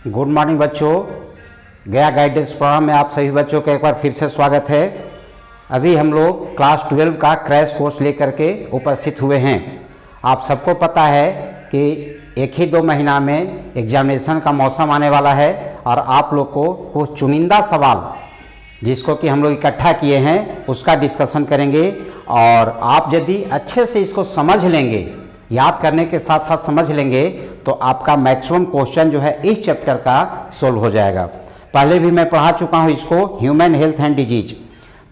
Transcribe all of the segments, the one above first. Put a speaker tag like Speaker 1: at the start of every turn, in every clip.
Speaker 1: Good morning बच्चों। गया guidance programme में आप सभी बच्चों का एक बार फिर से स्वागत है। अभी हम लोग क्लास 12 का क्रैश कोर्स लेकर के उपस्थित हुए हैं। आप सबको पता है कि एक ही 2 महीना में एग्जामिनेशन का मौसम आने वाला है और आप लोग को कुछ चुनिंदा सवाल जिसको कि हम लोग इकट्ठा किए हैं उसका डिस्कशन करेंगे। और आप यदि अच्छे से इसको समझ लेंगे, याद करने के साथ साथ समझ लेंगे, तो आपका मैक्सिमम क्वेश्चन जो है इस चैप्टर का सोल्व हो जाएगा। पहले भी मैं पढ़ा चुका हूँ इसको, ह्यूमन हेल्थ एंड डिजीज।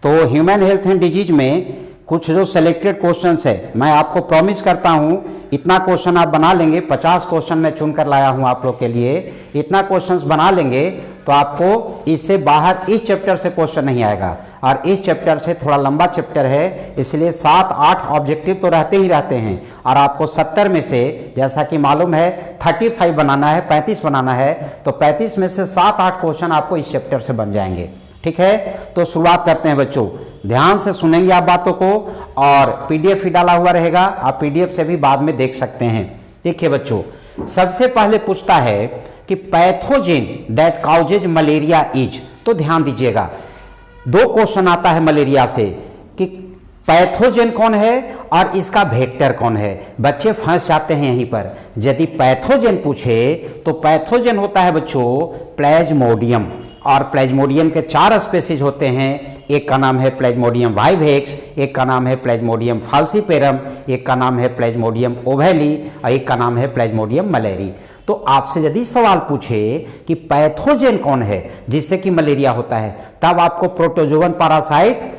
Speaker 1: तो ह्यूमन हेल्थ एंड डिजीज में कुछ जो सेलेक्टेड क्वेश्चंस है, मैं आपको प्रॉमिस करता हूँ इतना क्वेश्चन आप बना लेंगे। 50 क्वेश्चन मैं चुन कर लाया हूँ आप लोग के लिए। इतना क्वेश्चंस बना लेंगे तो आपको इससे बाहर इस चैप्टर से क्वेश्चन नहीं आएगा। और इस चैप्टर से थोड़ा लंबा चैप्टर है, इसलिए 7-8 ऑब्जेक्टिव तो रहते ही रहते हैं। और आपको 70 में से, जैसा कि मालूम है 35 बनाना है, 35 बनाना है, तो 35 में से 7-8 क्वेश्चन आपको इस चैप्टर से बन जाएंगे। ठीक है, तो शुरुआत करते हैं बच्चों। ध्यान से सुनेंगे आप बातों को, और पीडीएफ भी डाला हुआ रहेगा, आप पीडीएफ से भी बाद में देख सकते हैं। देखिए बच्चों, सबसे पहले पूछता है कि pathogen that causes malaria is. तो ध्यान दीजिएगा, 2 क्वेश्चन आता है मलेरिया से कि पैथोजेन कौन है और इसका वेक्टर कौन है। बच्चे फंस जाते हैं यहीं पर। यदि पैथोजेन पूछे तो पैथोजेन होता है बच्चों प्लेज्मोडियम, और प्लेज्मोडियम के 4 स्पेसीज होते हैं। एक का नाम है प्लेज्मोडियम वाइवेक्स, एक का नाम है प्लेज्मोडियम फाल्सीपेरम, एक का नाम है प्लेज्मोडियम ओवेली, और एक का नाम है प्लेज्मोडियम मलेरी। तो आपसे यदि सवाल पूछे कि पैथोजेन कौन है जिससे कि मलेरिया होता है, तब आपको प्रोटोजोवन पैरासाइट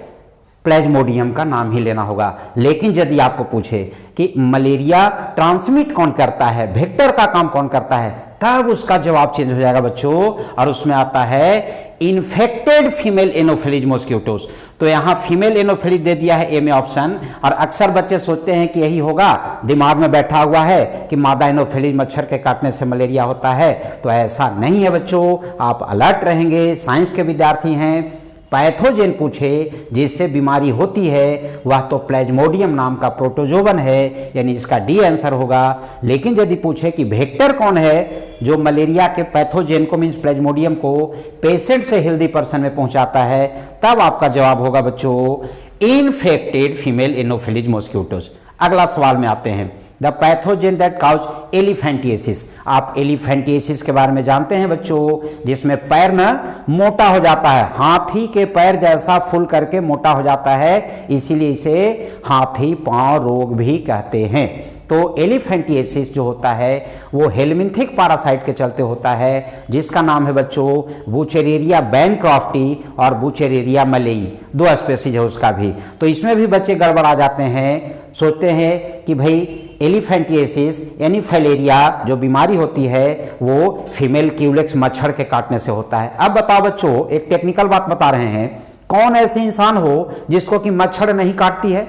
Speaker 1: प्लेज्मोडियम का नाम ही लेना होगा। लेकिन यदि आपको पूछे कि मलेरिया ट्रांसमिट कौन करता है, वेक्टर का काम कौन करता है, तब उसका जवाब चेंज हो जाएगा बच्चों, और उसमें आता है इन्फेक्टेड फीमेल एनोफिलीज मॉस्किटोस। तो यहाँ फीमेल एनोफिलीज दे दिया है ए में ऑप्शन। और अक्सर बच्चे सोचते हैं कि यही होगा, दिमाग में बैठा हुआ है कि मादा एनोफिलीज मच्छर के काटने से मलेरिया होता है। तो ऐसा नहीं है बच्चों, आप अलर्ट रहेंगे, साइंस के विद्यार्थी हैं। पैथोजेन पूछे जिससे बीमारी होती है वह तो प्लेज्मोडियम नाम का प्रोटोजोवन है, यानी इसका डी आंसर होगा। लेकिन यदि पूछे कि वेक्टर कौन है जो मलेरिया के पैथोजेन को मींस प्लेज्मोडियम को पेशेंट से हेल्दी पर्सन में पहुंचाता है, तब आपका जवाब होगा बच्चों इन्फेक्टेड फीमेल एनोफिलीज मॉस्किटोस। अगला सवाल में आते हैं, the pathogen that cause elephantiasis. आप एलिफेंटिएसिस के बारे में जानते हैं बच्चों, जिसमें पैर न मोटा हो जाता है, हाथी के पैर जैसा फूल करके मोटा हो जाता है, इसीलिए इसे हाथी पांव रोग भी कहते हैं। तो एलिफेंटिएसिस जो होता है वो हेलमिंथिक पैरासाइट के चलते होता है, जिसका नाम है बच्चों बुचेरेरिया बैनक्रॉफ्टी और बुचेरेरिया मलेई। 2 स्पेसीज है उसका भी। तो इसमें भी बच्चे गड़बड़ आ जाते हैं, सोचते हैं कि भाई एलिफेंटिएसिस यानी फैलेरिया जो बीमारी होती है वो फीमेल क्यूलेक्स मच्छर के काटने से होता है। अब बताओ बच्चों, एक टेक्निकल बात बता रहे हैं, कौन ऐसे इंसान हो जिसको कि मच्छर नहीं काटती है?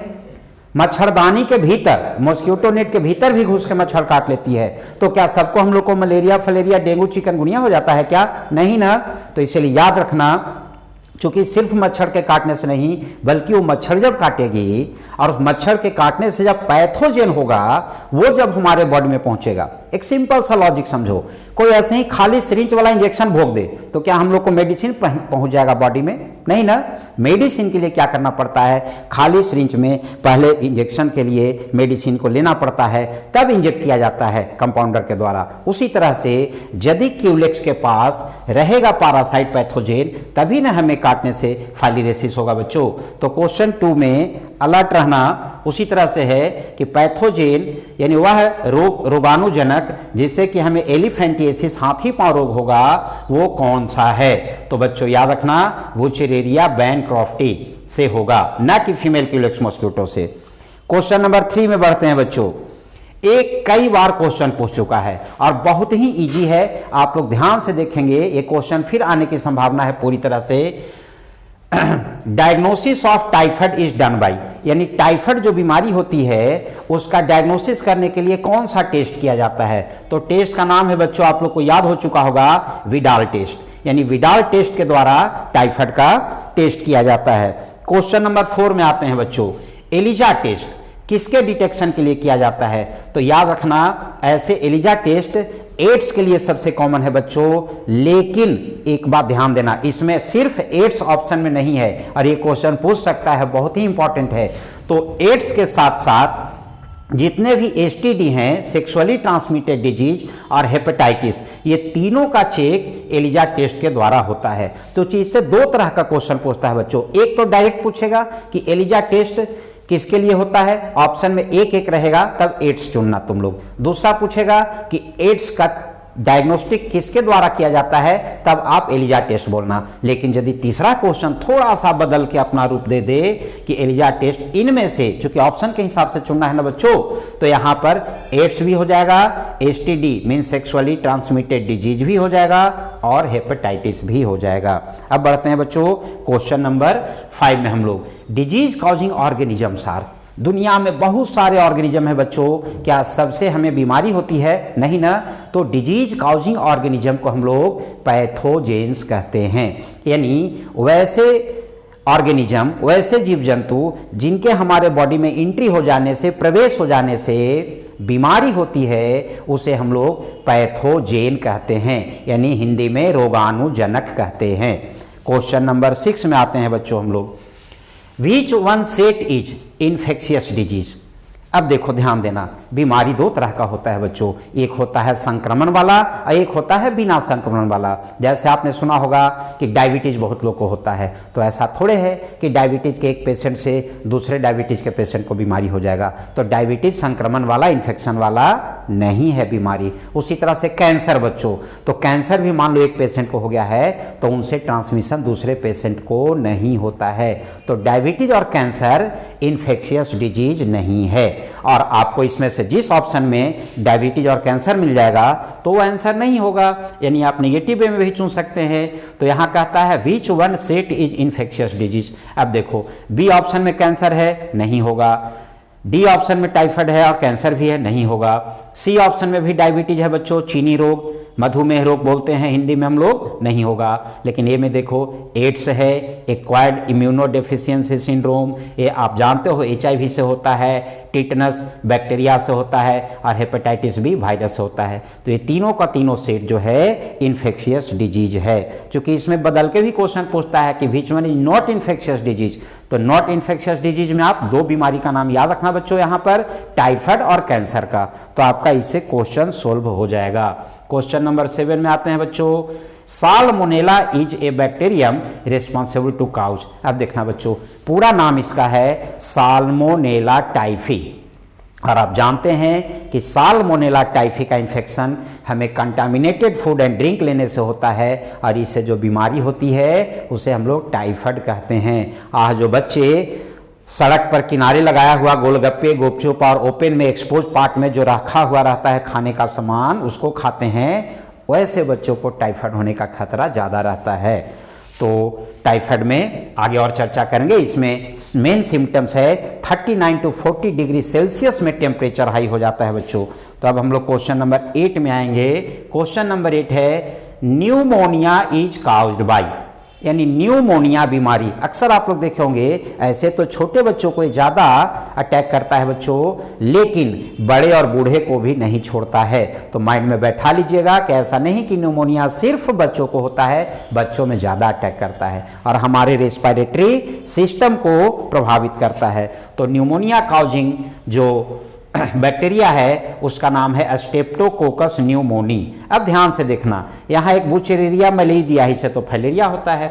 Speaker 1: मच्छरदानी के भीतर, मॉस्किटो नेट के भीतर भी घुस के मच्छर काट लेती है। तो क्या सबको हम लोग को मलेरिया, फलेरिया, डेंगू, चिकनगुनिया हो जाता है क्या? नहीं ना। तो इसलिए याद रखना, चूंकि सिर्फ मच्छर के काटने से नहीं, बल्कि वो मच्छर जब काटेगी और उस मच्छर के काटने से जब पैथोजेन होगा वो जब हमारे बॉडी में पहुंचेगा, एक सिंपल सा लॉजिक समझो, कोई ऐसे ही खाली सिरिंज वाला इंजेक्शन भोग दे तो क्या हम लोग को मेडिसिन पहुंच जाएगा बॉडी में? नहीं ना। मेडिसिन के लिए क्या करना पड़ता है, खाली सिरिंज में पहले इंजेक्शन के लिए मेडिसिन को लेना पड़ता है, तब इंजेक्ट किया जाता है कंपाउंडर के द्वारा। उसी तरह से यदि क्यूलेक्स के पास रहेगा पैरासाइट पैथोजेन, तभी ना हमें काटने से फाइलिरेसिस होगा बच्चों। तो क्वेश्चन 2 में अलर्ट रहना उसी तरह से है कि पैथोजेन यानी वह रोगाणुजनक जिससे कि हमें एलिफेंटिएसिस हाथी पांव रोग होगा, वो कौन सा है? तो बच्चों याद रखना बुचेरेरिया बैनक्रॉफ्टी से होगा, ना कि फीमेल क्यूलेक्स मॉस्किटो से। क्वेश्चन नंबर 3 में बढ़ते हैं बच्चों। एक कई बार क्वेश्चन पूछ चुका है और बहुत ही इजी है, आप लोग ध्यान से देखेंगे ये क्वेश्चन फिर आने की संभावना है पूरी तरह से। Diagnosis of typhoid is done by, यानी टाइफाइड जो बीमारी होती है उसका डायग्नोसिस करने के लिए कौन सा टेस्ट किया जाता है? तो टेस्ट का नाम है बच्चों, आप लोग को याद हो चुका होगा, विडाल टेस्ट। यानी विडाल टेस्ट के द्वारा टाइफाइड का टेस्ट किया जाता है। क्वेश्चन नंबर 4 में आते हैं बच्चों, एलिजा टेस्ट किसके डिटेक्शन के लिए किया जाता है? तो याद रखना, ऐसे एलिजा टेस्ट एड्स के लिए सबसे कॉमन है बच्चों, लेकिन एक बात ध्यान देना, इसमें सिर्फ एड्स ऑप्शन में नहीं है और ये क्वेश्चन पूछ सकता है, बहुत ही इंपॉर्टेंट है। तो एड्स के साथ साथ जितने भी एसटीडी हैं, सेक्सुअली ट्रांसमिटेड डिजीज और हेपेटाइटिस, ये तीनों का चेक एलिजा टेस्ट के द्वारा होता है। तो चीज से दो तरह का क्वेश्चन पूछता है बच्चों, एक तो डायरेक्ट पूछेगा कि एलिजा टेस्ट किसके लिए होता है, ऑप्शन में एक एक रहेगा, तब एड्स चुनना तुम लोग। दूसरा पूछेगा कि एड्स का डायग्नोस्टिक किसके द्वारा किया जाता है, तब आप एलिजा टेस्ट बोलना। लेकिन यदि तीसरा क्वेश्चन थोड़ा सा बदल के अपना रूप दे दे कि एलिजा टेस्ट इनमें से, चूंकि ऑप्शन के हिसाब से चुनना है ना बच्चों, तो यहां पर एड्स भी हो जाएगा, STD mean sexually transmitted disease भी हो जाएगा और हेपेटाइटिस भी हो जाएगा। अब बढ़ते हैं बच्चों क्वेश्चन नंबर 5 में हम लोग, डिजीज कॉजिंग ऑर्गेनिजम्स आर। दुनिया में बहुत सारे ऑर्गेनिज्म है बच्चों, क्या सबसे हमें बीमारी होती है? नहीं ना। तो डिजीज कॉजिंग ऑर्गेनिज्म को हम लोग पैथोजेंस कहते हैं, यानी वैसे ऑर्गेनिज्म, वैसे जीव जंतु जिनके हमारे बॉडी में एंट्री हो जाने से, प्रवेश हो जाने से बीमारी होती है, उसे हम लोग पैथोजेन कहते हैं, यानी हिंदी में रोगाणुजनक कहते हैं। क्वेश्चन नंबर 6 में आते हैं बच्चों हम लोग, Which one set is infectious disease? अब देखो ध्यान देना, बीमारी दो तरह का होता है बच्चों, एक होता है संक्रमण वाला और एक होता है बिना संक्रमण वाला। जैसे आपने सुना होगा कि डायबिटीज बहुत लोग को होता है, तो ऐसा थोड़े है कि डायबिटीज के एक पेशेंट से दूसरे डायबिटीज के पेशेंट को बीमारी हो जाएगा। तो डायबिटीज संक्रमण वाला, इन्फेक्शन वाला नहीं है बीमारी। उसी तरह से कैंसर बच्चों, तो कैंसर भी मान लो एक पेशेंट को हो गया है तो उनसे ट्रांसमिशन दूसरे पेशेंट को नहीं होता है। तो डायबिटीज और कैंसर इन्फेक्शियस डिजीज नहीं है। और आपको इसमें से जिस ऑप्शन में डायबिटीज और कैंसर मिल जाएगा तो वो आंसर नहीं होगा, यानी आप नेगेटिव वे में भी चुन सकते हैं। तो यहां कहता है which one set is infectious disease. अब देखो, बी ऑप्शन में कैंसर है, नहीं होगा। डी ऑप्शन में टाइफाइड है और कैंसर भी है, नहीं होगा। सी ऑप्शन में भी डायबिटीज है बच्चों, चीनी रोग, मधुमेह रोग बोलते हैं हिंदी में हम लोग, नहीं होगा। लेकिन ए में देखो एड्स है, एक्वायर्ड इम्यूनोडेफिशिएंसी सिंड्रोम, ये आप जानते हो HIV से होता है, टिटनस बैक्टीरिया से होता है और हेपेटाइटिस भी वायरस से होता है। तो ये तीनों का तीनों सेट जो है इन्फेक्शियस डिजीज है। क्योंकि इसमें बदल के भी क्वेश्चन पूछता है कि which one is not infectious disease, तो नॉट इन्फेक्शियस डिजीज में आप दो बीमारी का नाम याद रखना बच्चों, यहाँ पर टाइफाइड और कैंसर का, तो आपका इससे क्वेश्चन सोल्व हो जाएगा। क्वेश्चन नंबर 7 में आते हैं बच्चों, salmonella is a bacterium responsible to cause. अब देखना बच्चों, पूरा नाम इसका है साल्मोनेला टाइफी, और आप जानते हैं कि साल्मोनेला टाइफी का इन्फेक्शन हमें कंटामिनेटेड फूड एंड ड्रिंक लेने से होता है, और इससे जो बीमारी होती है उसे हम लोग टाइफाइड कहते हैं। आज जो बच्चे सड़क पर किनारे लगाया हुआ गोलगप्पे, गुपचुप और ओपन में एक्सपोज पार्ट में जो रखा हुआ रहता है खाने का सामान, उसको खाते हैं, वैसे बच्चों को टाइफाइड होने का खतरा ज़्यादा रहता है। तो टाइफाइड में आगे और चर्चा करेंगे। इसमें मेन सिम्टम्स है 39 to 40 डिग्री सेल्सियस में टेम्परेचर हाई हो जाता है बच्चों। तो अब हम लोग क्वेश्चन नंबर 8 में आएंगे। क्वेश्चन नंबर 8 है, न्यूमोनिया इज काउज्ड बाय, यानी न्यूमोनिया बीमारी अक्सर आप लोग देखे होंगे, ऐसे तो छोटे बच्चों को ज़्यादा अटैक करता है बच्चों, लेकिन बड़े और बूढ़े को भी नहीं छोड़ता है। तो माइंड में बैठा लीजिएगा कि ऐसा नहीं कि न्यूमोनिया सिर्फ बच्चों को होता है, बच्चों में ज़्यादा अटैक करता है और हमारे रेस्पिरेटरी सिस्टम को प्रभावित करता है। तो न्यूमोनिया काउजिंग जो बैक्टीरिया है उसका नाम है स्ट्रेप्टोकोकस न्यूमोनी। अब ध्यान से देखना, यहाँ एक बुचेरिया मलेरिया ही से तो फैलेरिया होता है,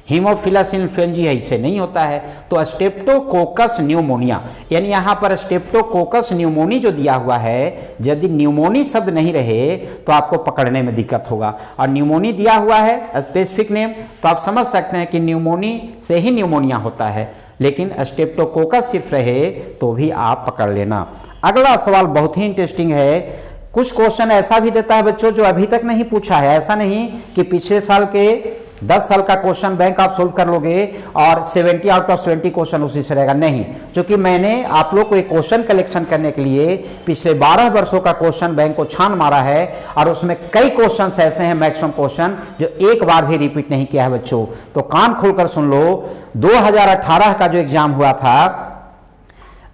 Speaker 1: हीमोफिलस इन्फ्लुएंजा इससे नहीं होता है। तो स्ट्रेप्टोकोकस न्यूमोनिया, यानी यहाँ पर स्ट्रेप्टोकोकस न्यूमोनी जो दिया हुआ है, यदि न्यूमोनी शब्द नहीं रहे तो आपको पकड़ने में दिक्कत होगा, और न्यूमोनी दिया हुआ है स्पेसिफिक नेम, तो आप समझ सकते हैं कि न्यूमोनी से ही न्यूमोनिया होता है, लेकिन स्ट्रेप्टोकोकस सिर्फ रहे तो भी आप पकड़ लेना। अगला सवाल बहुत ही इंटरेस्टिंग है। कुछ क्वेश्चन ऐसा भी देता है बच्चों जो अभी तक नहीं पूछा है। ऐसा नहीं कि पिछले साल के 10 साल का क्वेश्चन बैंक आप सोल्व कर लोगे और 70 आउट ऑफ 70 क्वेश्चन उसी से रहेगा, नहीं। क्योंकि मैंने आप लोग को एक क्वेश्चन कलेक्शन करने के लिए पिछले 12 वर्षों का क्वेश्चन बैंक को छान मारा है, और उसमें कई क्वेश्चन ऐसे हैं, मैक्सिमम क्वेश्चन जो एक बार भी रिपीट नहीं किया है बच्चों। तो कान खोलकर सुन लो, 2018 का जो एग्जाम हुआ था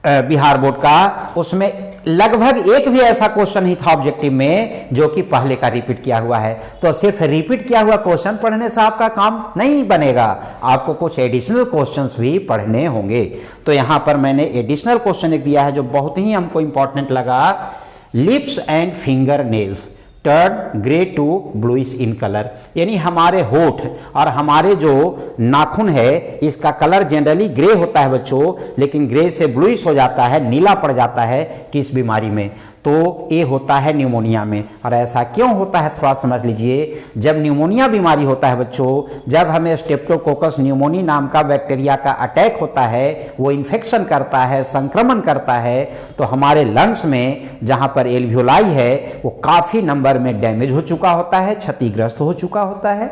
Speaker 1: बिहार बोर्ड का, उसमें लगभग एक भी ऐसा क्वेश्चन नहीं था ऑब्जेक्टिव में जो कि पहले का रिपीट किया हुआ है। तो सिर्फ रिपीट किया हुआ क्वेश्चन पढ़ने से आपका काम नहीं बनेगा, आपको कुछ एडिशनल क्वेश्चंस भी पढ़ने होंगे। तो यहां पर मैंने एडिशनल क्वेश्चन एक दिया है जो बहुत ही हमको इंपॉर्टेंट लगा। Lips and finger nails turn grey to bluish in colour, यानी हमारे होठ और हमारे जो नाखून है इसका कलर जनरली ग्रे होता है बच्चों, लेकिन ग्रे से ब्लूइश हो जाता है, नीला पड़ जाता है किस बीमारी में? तो ये होता है न्यूमोनिया में। और ऐसा क्यों होता है थोड़ा समझ लीजिए। जब न्यूमोनिया बीमारी होता है बच्चों, जब हमें स्ट्रेप्टोकोकस न्यूमोनी नाम का बैक्टीरिया का अटैक होता है, वो इन्फेक्शन करता है, संक्रमण करता है, तो हमारे लंग्स में जहाँ पर एल्वियोलाई है वो काफ़ी नंबर में डैमेज हो चुका होता है, क्षतिग्रस्त हो चुका होता है,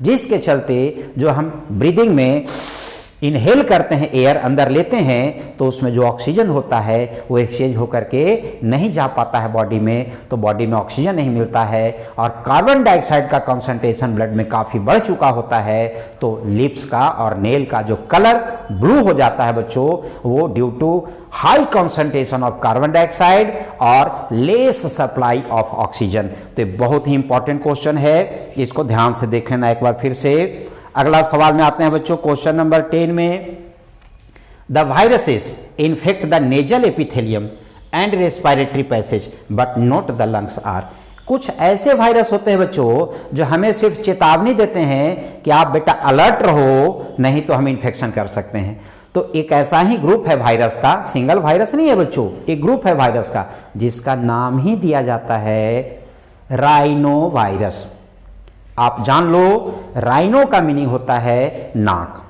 Speaker 1: जिसके चलते जो हम ब्रीदिंग में इनहेल करते हैं, एयर अंदर लेते हैं, तो उसमें जो ऑक्सीजन होता है वो एक्सचेंज होकर के नहीं जा पाता है बॉडी में, तो बॉडी में ऑक्सीजन नहीं मिलता है और कार्बन डाइऑक्साइड का कंसंट्रेशन ब्लड में काफ़ी बढ़ चुका होता है। तो लिप्स का और नेल का जो कलर ब्लू हो जाता है बच्चों, वो due to high concentration of carbon dioxide और लेस सप्लाई ऑफ ऑक्सीजन। तो ये बहुत ही इंपॉर्टेंट क्वेश्चन है, इसको ध्यान से देख लेना एक बार फिर से। अगला सवाल में आते हैं बच्चों, क्वेश्चन नंबर 10 में, the viruses infect the nasal epithelium and respiratory passage but not the lungs are. कुछ ऐसे वायरस होते हैं बच्चों जो हमें सिर्फ चेतावनी देते हैं कि आप बेटा अलर्ट रहो, नहीं तो हम इन्फेक्शन कर सकते हैं। तो एक ऐसा ही ग्रुप है वायरस का, सिंगल वायरस नहीं है बच्चों, एक ग्रुप है वायरस का जिसका नाम ही दिया जाता है राइनो वायरस। आप जान लो, राइनो का मीनिंग होता है नाक।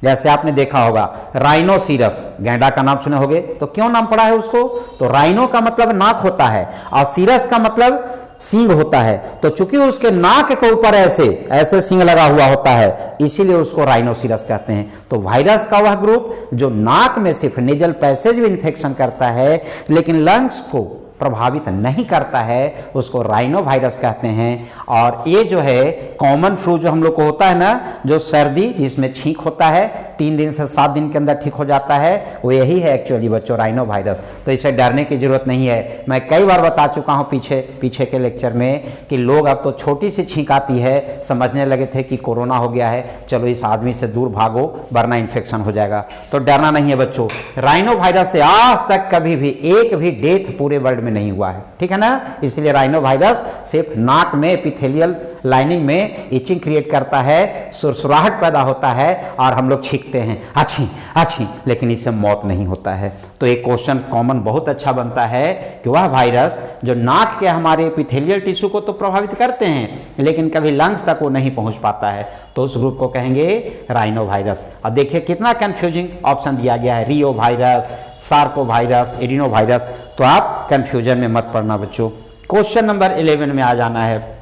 Speaker 1: जैसे आपने देखा होगा राइनोसीरस, गैंडा का नाम सुने होंगे, तो क्यों नाम पड़ा है उसको? तो राइनो का मतलब नाक होता है और सीरस का मतलब सींग होता है। तो चूंकि उसके नाक के ऊपर ऐसे ऐसे सींग लगा हुआ होता है, इसीलिए उसको राइनोसीरस कहते हैं। तो वायरस का वह ग्रुप जो नाक में सिर्फ नेजल पैसेज में इन्फेक्शन करता है लेकिन लंग्स को प्रभावित नहीं करता है, उसको राइनो वायरस कहते हैं। और ये जो है कॉमन फ्लू जो हम लोग को होता है ना, जो सर्दी जिसमें छींक होता है 3 दिन से 7 दिन के अंदर ठीक हो जाता है, वो यही है एक्चुअली बच्चों, राइनो वायरस। तो इसे डरने की जरूरत नहीं है। मैं कई बार बता चुका हूँ पीछे के लेक्चर में कि लोग अब तो छोटी सी छींक आती है समझने लगे थे कि कोरोना हो गया है, चलो इस आदमी से दूर भागो वरना इन्फेक्शन हो जाएगा। तो डरना नहीं है बच्चों। राइनो वायरस से आज तक कभी भी एक भी डेथ पूरे वर्ल्ड नहीं हुआ है, ठीक है ना। इसलिए राइनो वायरस सिर्फ नाक में एपिथेलियल लाइनिंग में इचिंग क्रिएट करता है, सुरसुराहट पैदा होता है और हम लोग छींकते हैं अच्छी अच्छी, लेकिन इससे मौत नहीं होता है। तो एक क्वेश्चन कॉमन बहुत अच्छा बनता है कि वह वायरस जो नाक के हमारे एपिथेलियल टिश्यू को तो प्रभावित करते हैं लेकिन कभी लंग्स तक वो नहीं पहुंच पाता है, तो उस ग्रुप को कहेंगे राइनो वायरस। और देखिए कितना कंफ्यूजिंग ऑप्शन दिया गया है, रियो वायरस, सार्को वायरस, एडिनो वायरस। तो आप कंफ्यूजन में मत पड़ना बच्चों। क्वेश्चन नंबर 11 में आ जाना है,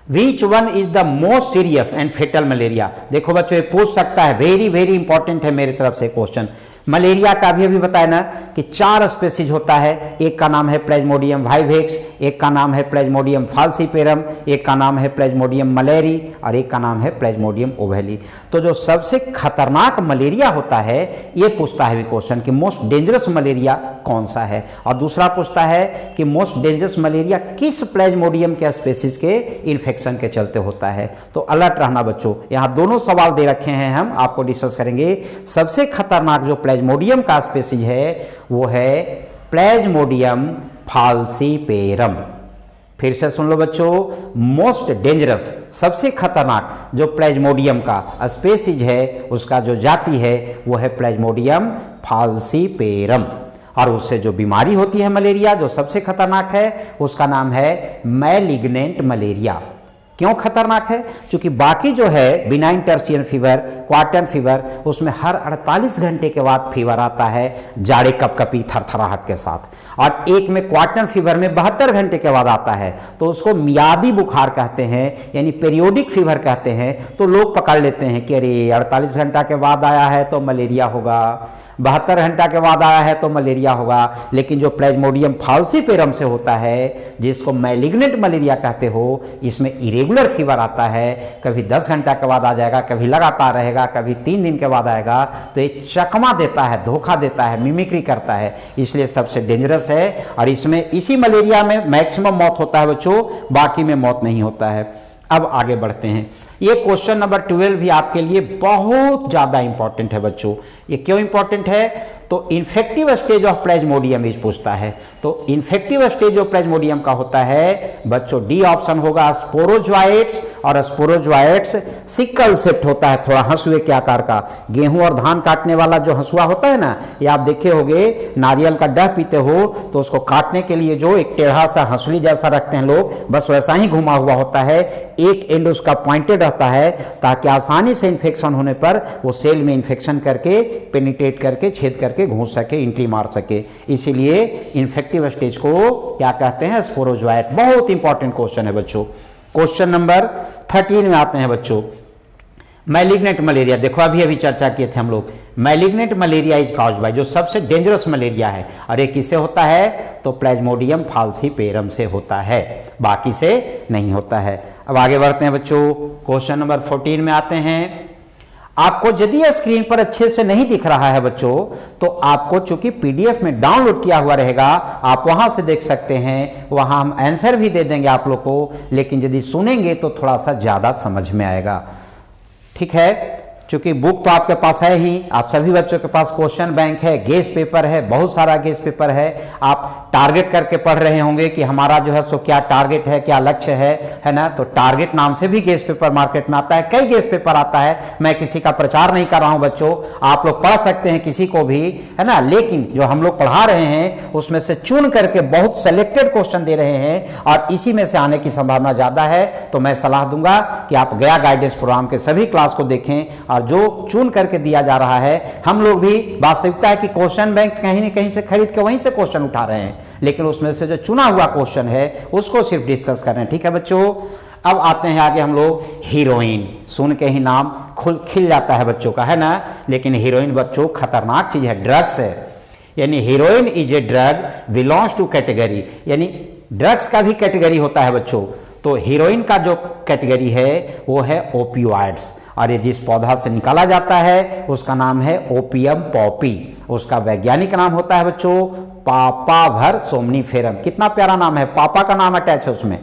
Speaker 1: Which one is the most serious and fatal malaria? देखो बच्चों ये पूछ सकता है, वेरी वेरी इंपॉर्टेंट है मेरी तरफ से क्वेश्चन। मलेरिया का भी अभी बताया ना कि 4 स्पेसीज होता है, एक का नाम है प्लेज्मोडियम वाइवेक्स, एक का नाम है प्लेज्मोडियम फाल्सीपेरम, एक का नाम है प्लेज्मोडियम मलेरी और एक का नाम है प्लेज्मोडियम ओवेली। तो जो सबसे खतरनाक मलेरिया होता है ये पूछता है क्वेश्चन कि मोस्ट डेंजरस मलेरिया कौन सा है, और दूसरा पूछता है कि मोस्ट डेंजरस मलेरिया किस प्लेज्मोडियम के स्पेसीज के इन्फेक्शन के चलते होता है। तो अलर्ट रहना बच्चों, यहाँ दोनों सवाल दे रखे हैं, हम आपको डिस्कस करेंगे। सबसे खतरनाक जो प्लेज्मोडियम का स्पेसीज है वो है प्लेज्मोडियम फाल्सीपेरम। फिर से सुन लो बच्चों, मोस्ट डेंजरस सबसे खतरनाक जो प्लेज्मोडियम का स्पेसीज है उसका जो जाति है वो है प्लेज्मोडियम फाल्सीपेरम। और उससे जो बीमारी होती है मलेरिया जो सबसे खतरनाक है उसका नाम है मैलिग्नेंट मलेरिया। क्यों खतरनाक है? क्योंकि बाकी जो है बिनाइन टर्शियन फीवर, क्वार्टन फीवर, उसमें हर 48 घंटे के बाद फीवर आता है जाड़े कपकपी थरथराहट के साथ, और एक में क्वार्टन फीवर में 72 घंटे के बाद आता है, तो उसको मियादी बुखार कहते हैं, यानी पीरियोडिक फीवर कहते हैं। तो लोग पकड़ लेते हैं कि अरे 48 घंटा के बाद आया है तो मलेरिया होगा, 72 घंटा के बाद आया है तो मलेरिया होगा। लेकिन जो प्लेज्मोडियम फाल्सीपेरम से होता है जिसको मैलिग्नेंट मलेरिया कहते हो, इसमें इरेगुलर रेगुलर फीवर आता है, कभी 10 घंटा के बाद आ जाएगा, कभी लगातार रहेगा, कभी 3 दिन के बाद आएगा, तो ये चकमा देता है, धोखा देता है, मिमिक्री करता है, इसलिए सबसे डेंजरस है। और इसमें इसी मलेरिया में मैक्सिमम मौत होता है बच्चों, बाकी में मौत नहीं होता है। अब आगे बढ़ते हैं। ये क्वेश्चन नंबर 12 भी आपके लिए बहुत ज़्यादा इंपॉर्टेंट है बच्चों। ये क्यों इंपॉर्टेंट है? तो इन्फेक्टिव स्टेज ऑफ प्लाज्मोडियम इस पूछता है। तो इन्फेक्टिव स्टेज ऑफ प्लाज्मोडियम का होता है बच्चों, डी ऑप्शन होगा स्पोरोजोइट्स, और स्पोरोजोइट्स सिकल शेप्ड होता है, थोड़ा हंसुए के आकार का। गेहूं और धान काटने वाला जो हंसुआ होता है ना, ये आप देखे होंगे, नारियल का डह पीते हो तो उसको काटने के लिए जो एक टेढ़ा सा हंसुली जैसा रखते हैं लोग, बस वैसा ही घुमा हुआ होता है, एक एंड उसका पॉइंटेड रहता है, ताकि आसानी से इन्फेक्शन होने पर वो सेल में इन्फेक्शन करके, पेनिट्रेट करके, छेद करके घुस सके, एंट्री मार सके। इसीलिए इन्फेक्टिव स्टेज को क्या कहते हैं? स्पोरोजोइट। बहुत इंपॉर्टेंट क्वेश्चन है बच्चों। क्वेश्चन नंबर 13 में आते हैं बच्चों। मैलिग्नेंट मलेरिया, देखो अभी चर्चा किए थे हम लोग। Malignant malaria is caused bye, जो सबसे डेंजरस मलेरिया है, और ये किससे होता है? तो प्लाज्मोडियम फाल्सीपेरम से होता है, बाकी से नहीं होता है। अब आगे बढ़ते हैं बच्चों। क्वेश्चन नंबर 14 में आते हैं। आपको यदि स्क्रीन पर अच्छे से नहीं दिख रहा है बच्चों, तो आपको चूंकि पीडीएफ में डाउनलोड किया हुआ रहेगा, आप वहां से देख सकते हैं, वहां हम आंसर भी दे देंगे आप लोग को, लेकिन यदि सुनेंगे तो थोड़ा सा ज्यादा समझ में आएगा। ठीक है, चूंकि बुक तो आपके पास है ही, आप सभी बच्चों के पास क्वेश्चन बैंक है, गेस पेपर है, बहुत सारा गेस पेपर है। आप टारगेट करके पढ़ रहे होंगे कि हमारा जो है सो क्या टारगेट है, क्या लक्ष्य है ना। तो टारगेट नाम से भी गेस पेपर मार्केट में आता है, कई गेस पेपर आता है। मैं किसी का प्रचार नहीं कर रहा हूं बच्चों, आप लोग पढ़ सकते हैं किसी को भी, है ना। लेकिन जो हम लोग पढ़ा रहे हैं उसमें से चुन करके बहुत सेलेक्टेड क्वेश्चन दे रहे हैं, और इसी में से आने की संभावना ज्यादा है। तो मैं सलाह दूंगा कि आप गया गाइडेंस प्रोग्राम के सभी क्लास को देखें, और जो चुन करके दिया जा रहा है, हम लोग भी वास्तविकता है कि क्वेश्चन बैंक कहीं न कहीं से खरीद के वहीं से क्वेश्चन उठा रहे हैं, लेकिन उसमें से जो चुना हुआ क्वेश्चन है उसको सिर्फ डिस्कस कर रहे हैं। ठीक है बच्चों, अब आते हैं आगे हम लोग। हीरोइन, सुन के ही नाम खिल जाता है बच्चों का, है ना। लेकिन हीरोइन बच्चों खतरनाक चीज है, ड्रग्स है। यानी heroin is a drug belongs to category, यानी ड्रग्स का भी कैटेगरी होता है बच्चों। तो हीरोइन का जो कैटेगरी है वो है ओपियोइड्स, और ये जिस पौधा से निकाला जाता है उसका नाम है ओपियम पॉपी। उसका वैज्ञानिक नाम होता है बच्चों पापावर सोमनीफेरम। कितना प्यारा नाम है, पापा का नाम अटैच है उसमें,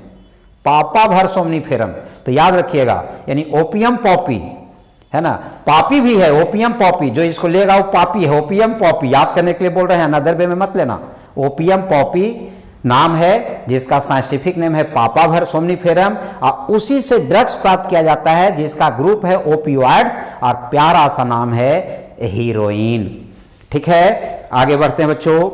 Speaker 1: पापावर सोमनीफेरम। तो याद रखिएगा, यानी ओपियम पॉपी, है ना। पापी भी है, ओपियम पॉपी, जो इसको लेगा वो पापी है, ओपियम पॉपी। याद करने के लिए बोल रहे हैं, अदर वे में मत लेना। ओपियम पॉपी नाम है, जिसका साइंटिफिक नेम है पापावर सोमनीफेरम, और उसी से ड्रग्स प्राप्त किया जाता है जिसका ग्रुप है ओपियोइड्स, और प्यारा सा नाम है हीरोइन। ठीक है, आगे बढ़ते हैं बच्चों।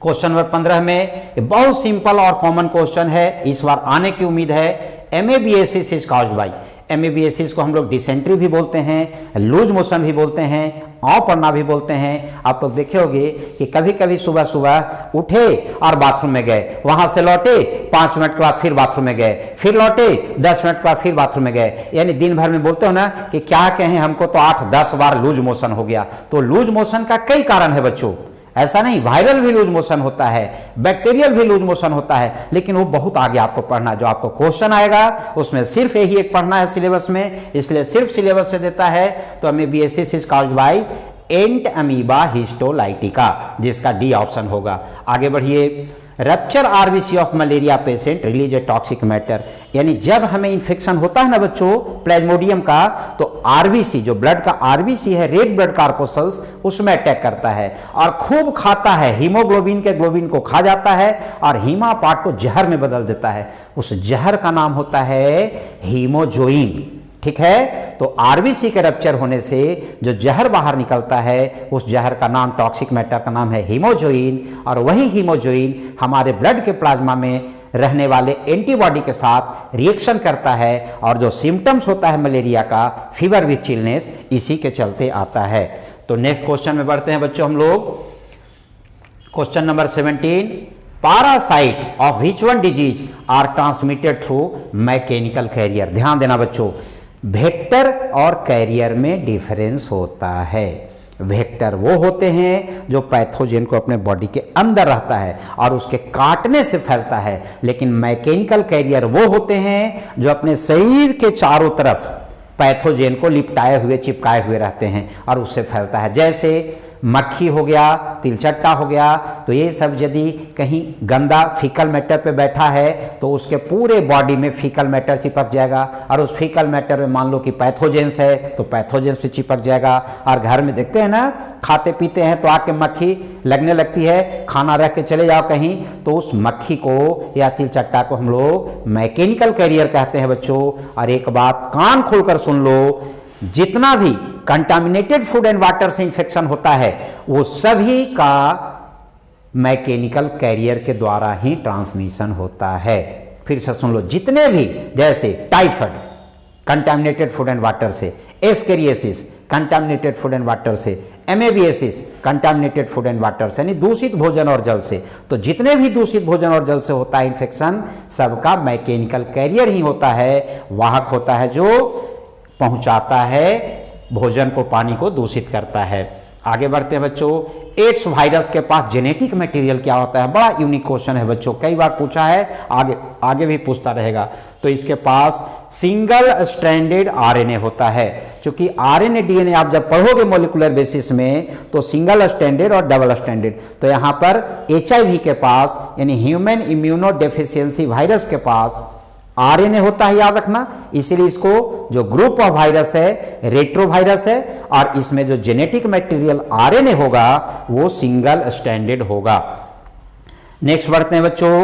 Speaker 1: क्वेश्चन नंबर 15 में बहुत सिंपल और कॉमन क्वेश्चन है, इस बार आने की उम्मीद है। एमएबीएसिस इज कॉज्ड बाय, एमएबीएसिस को हम लोग डिसेंट्री भी बोलते हैं, लूज मोशन भी बोलते हैं, आँव पड़ना भी बोलते हैं। आप लोग देखे होंगे कि कभी कभी सुबह सुबह उठे और बाथरूम में गए, वहां से लौटे 5 मिनट के बाद फिर बाथरूम में गए, फिर लौटे 10 मिनट के बाद फिर बाथरूम में गए, यानी दिन भर में बोलते हो ना कि क्या कहें, हमको तो 8-10 बार लूज मोशन हो गया। तो लूज मोशन का कई कारण है बच्चों, ऐसा नहीं, वायरल भी लूज मोशन होता है, बैक्टीरियल भी लूज मोशन होता है, लेकिन वो बहुत आगे आपको पढ़ना। जो आपको क्वेश्चन आएगा उसमें सिर्फ यही एक पढ़ना है सिलेबस में, इसलिए सिर्फ सिलेबस से देता है। तो amoebiasis is caused by entamoeba histolytica, जिसका डी ऑप्शन होगा। आगे बढ़िए। Rupture RBC of malaria patient release a toxic matter, यानी जब हमें इन्फेक्शन होता है ना बच्चों प्लाज्मोडियम का, तो आरबीसी, जो ब्लड का आरबीसी है, रेड ब्लड कार्पोसल्स, उसमें अटैक करता है और खूब खाता है, हीमोग्लोबिन के ग्लोबिन को खा जाता है और हीमा पार्ट को जहर में बदल देता है। उस जहर का नाम होता है हीमोजोइन। ठीक है, तो आरबीसी के रप्चर होने से जो जहर बाहर निकलता है, उस जहर का नाम, टॉक्सिक मैटर का नाम है हीमोजोइन, और वही हीमोजोइन हमारे ब्लड के प्लाज्मा में रहने वाले एंटीबॉडी के साथ रिएक्शन करता है, और जो सिम्टम्स होता है मलेरिया का, फीवर विथ चिलनेस, इसी के चलते आता है। तो नेक्स्ट क्वेश्चन में बढ़ते हैं बच्चों हम लोग। Question number 17, parasite of which one disease are transmitted through mechanical carrier. ध्यान देना बच्चों, वेक्टर और कैरियर में डिफरेंस होता है। वेक्टर वो होते हैं जो पैथोजन को अपने बॉडी के अंदर रहता है और उसके काटने से फैलता है, लेकिन मैकेनिकल कैरियर वो होते हैं जो अपने शरीर के चारों तरफ पैथोजन को लिपटाए हुए चिपकाए हुए रहते हैं और उससे फैलता है। जैसे मक्खी हो गया, तिलचट्टा हो गया, तो ये सब यदि कहीं गंदा फीकल मैटर पे बैठा है तो उसके पूरे बॉडी में फीकल मैटर चिपक जाएगा और उस फीकल मैटर में मान लो कि पैथोजेंस है तो पैथोजेंस भी चिपक जाएगा। और घर में देखते हैं ना, खाते पीते हैं तो आके मक्खी लगने लगती है, खाना रख के चले जाओ कहीं तो उस मक्खी को या तिलचट्टा को हम लोग मैकेनिकल कैरियर कहते हैं बच्चों। और एक बात कान खोलकर सुन लो, जितना भी कंटामिनेटेड फूड एंड वाटर से इंफेक्शन होता है वो सभी का मैकेनिकल कैरियर के द्वारा ही ट्रांसमिशन होता है। फिर से सुन लो, जितने भी, जैसे typhoid contaminated food and water से, एस्केरियोसिस कंटामिनेटेड फूड एंड वाटर से, एमेबियासिस कंटामिनेटेड फूड एंड वाटर से, यानी दूषित भोजन और जल से, तो जितने भी दूषित भोजन और जल से होता है इन्फेक्शन, सबका मैकेनिकल कैरियर ही होता है, वाहक होता है जो पहुंचाता है भोजन को, पानी को दूषित करता है। आगे बढ़ते हैं बच्चों, एड्स वायरस के पास जेनेटिक मटेरियल क्या होता है? बड़ा यूनिक क्वेश्चन है बच्चों, कई बार पूछा है, आगे भी पूछता रहेगा। तो इसके पास सिंगल स्ट्रैंडेड आरएनए होता है। क्योंकि आरएनए डीएनए आप जब पढ़ोगे मॉलिक्यूलर बेसिस में तो सिंगल स्ट्रैंडेड और डबल स्ट्रैंडेड, तो यहां पर एचआईवी के पास यानी ह्यूमन इम्यूनो डेफिशिएंसी वायरस के पास आरएनए होता है, याद रखना। इसीलिए इसको जो ग्रुप ऑफ वायरस है रेट्रोवायरस है और इसमें जो जेनेटिक मटेरियल आरएनए होगा वो सिंगल स्ट्रैंडेड होगा। नेक्स्ट बढ़ते हैं बच्चों,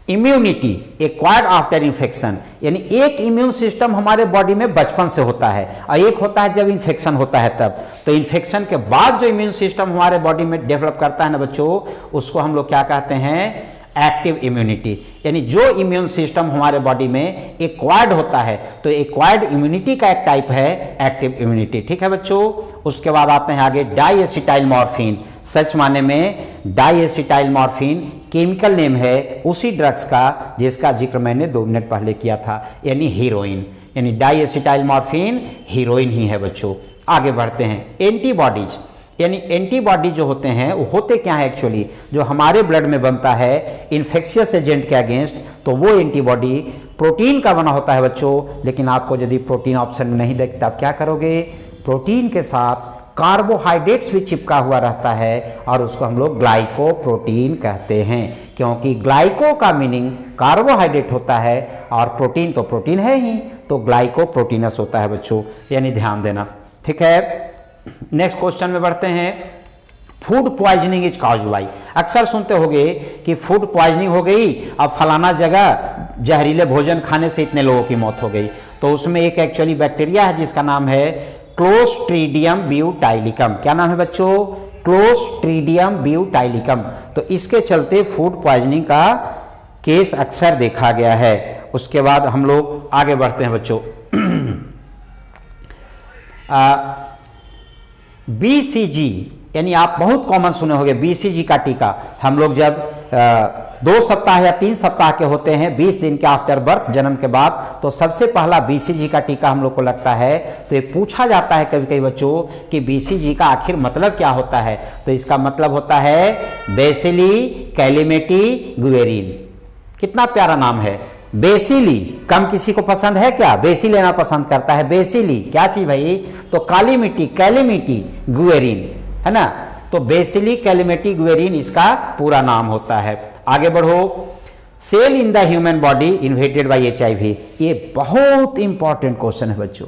Speaker 1: इम्यूनिटी एक्वायर्ड आफ्टर इन्फेक्शन, यानी एक इम्यून सिस्टम हमारे बॉडी में बचपन से होता है और एक होता है जब इन्फेक्शन होता है तब। तो इन्फेक्शन के बाद जो इम्यून सिस्टम हमारे बॉडी में डेवलप करता है ना बच्चों, उसको हम लोग क्या कहते हैं? Active immunity. यानी जो इम्यून सिस्टम हमारे बॉडी में एक्वायर्ड होता है, तो एक्वायर्ड इम्यूनिटी का एक टाइप है एक्टिव इम्यूनिटी। ठीक है बच्चों। उसके बाद आते हैं आगे, डाईएसिटाइल मॉर्फिन। सच माने में डाईएसिटाइल मॉर्फिन केमिकल नेम है उसी ड्रग्स का जिसका जिक्र मैंने 2 मिनट पहले किया था, यानी हीरोइन। यानी डाईएसिटाइल मॉर्फिन हीरोइन ही है बच्चों। आगे बढ़ते हैं, एंटीबॉडीज, यानी एंटीबॉडी जो होते हैं वो होते क्या है एक्चुअली, जो हमारे ब्लड में बनता है इन्फेक्शियस एजेंट के अगेंस्ट, तो वो एंटीबॉडी प्रोटीन का बना होता है बच्चों। लेकिन आपको यदि प्रोटीन ऑप्शन में नहीं देखता आप क्या करोगे? प्रोटीन के साथ कार्बोहाइड्रेट्स भी चिपका हुआ रहता है और उसको हम लोग ग्लाइकोप्रोटीन कहते हैं, क्योंकि ग्लाइको का मीनिंग कार्बोहाइड्रेट होता है और प्रोटीन तो प्रोटीन है ही, तो ग्लाइकोप्रोटीनस होता है बच्चों, यानी ध्यान देना। ठीक है। नेक्स्ट क्वेश्चन में बढ़ते हैं, food poisoning is caused bye. अक्सर सुनते होंगे कि फूड पॉइजनिंग हो गई, अब फलाना जगह जहरीले भोजन खाने से इतने लोगों की मौत हो गई। तो उसमें एक एक्चुअली बैक्टीरिया है जिसका नाम है क्लोस्ट्रीडियम ब्यूटाइलिकम। क्या नाम है बच्चों? Clostridium butylicum. तो इसके चलते फूड पॉइजनिंग का केस अक्सर देखा गया है। उसके बाद हम लोग आगे बढ़ते हैं बच्चों, बीसीजी, यानी आप बहुत कॉमन सुने होंगे बीसीजी का टीका। हम लोग जब 2 सप्ताह या 3 सप्ताह के होते हैं, 20 दिन के आफ्टर बर्थ, जन्म के बाद, तो सबसे पहला बीसीजी का टीका हम लोग को लगता है। तो ये पूछा जाता है कभी कभी बच्चों कि बीसीजी का आखिर मतलब क्या होता है? तो इसका मतलब होता है बेसिली कैलिमेटी गुएरिन। कितना प्यारा नाम है, बेसिली। कम किसी को पसंद है क्या? बेसी लेना पसंद करता है। बेसिली क्या चीज भाई? तो काली मिट्टी, कैलिमिटी गुएरिन, है ना। तो बेसिली कैलिमेटी गुएरिन इसका पूरा नाम होता है। आगे बढ़ो, cell in the human body invaded by HIV. ये बहुत इंपॉर्टेंट क्वेश्चन है बच्चों।